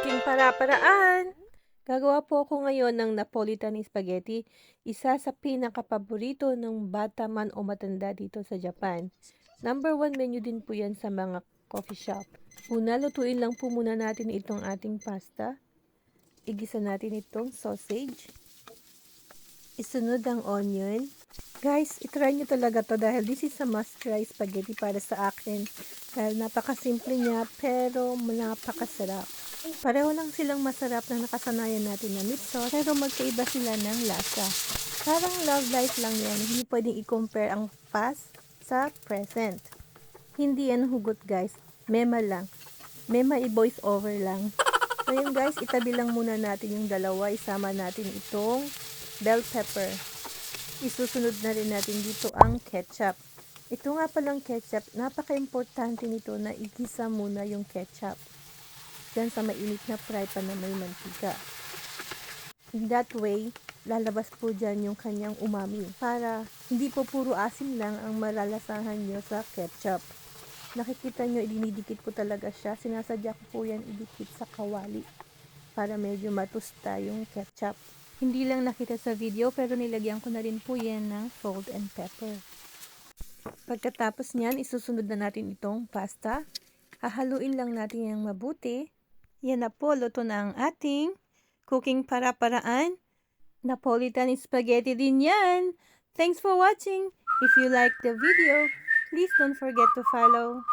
Cooking para-paraan! Gagawa po ako ngayon ng Napolitan spaghetti, isa sa pinakapaborito ng bata man o matanda dito sa Japan. Number one menu din po yan sa mga coffee shop. Una, lutuin lang po muna natin itong ating pasta. Igisa natin itong sausage. Isunod ang onion. Guys, itry nyo talaga to dahil this is a must-try spaghetti para sa akin. Dahil napakasimple niya pero napakasarap. Pareho lang silang masarap na nakasanayan natin na meat sauce pero magkaiba sila ng lasa. Parang love life lang yan. Hindi pwedeng i-compare ang past sa present. Hindi yan hugot guys. Mema lang. Mema i-voice over lang. So yun guys, itabi lang muna natin yung dalawa. Isama natin itong bell pepper. Isusunod na rin natin dito ang ketchup. Ito nga palang ketchup, napaka-importante nito na igisa muna yung ketchup. Diyan sa mainit na fry pan na may mantika. In that way, lalabas po dyan yung kanyang umami. Para hindi po puro asin lang ang malalasahan nyo sa ketchup. Nakikita nyo, dinidikit ko talaga siya. Sinasadya ko po yan idikit sa kawali. Para medyo matusta yung ketchup. Hindi lang nakita sa video pero nilagyan ko na rin po yan ng salt and pepper. Pagkatapos niyan, isusunod na natin itong pasta. Hahaluin lang natin yung mabuti. Yan na po, luto na ang ating cooking para-paraan. Napolitan spaghetti din yan. Thanks for watching. If you like the video, please don't forget to follow.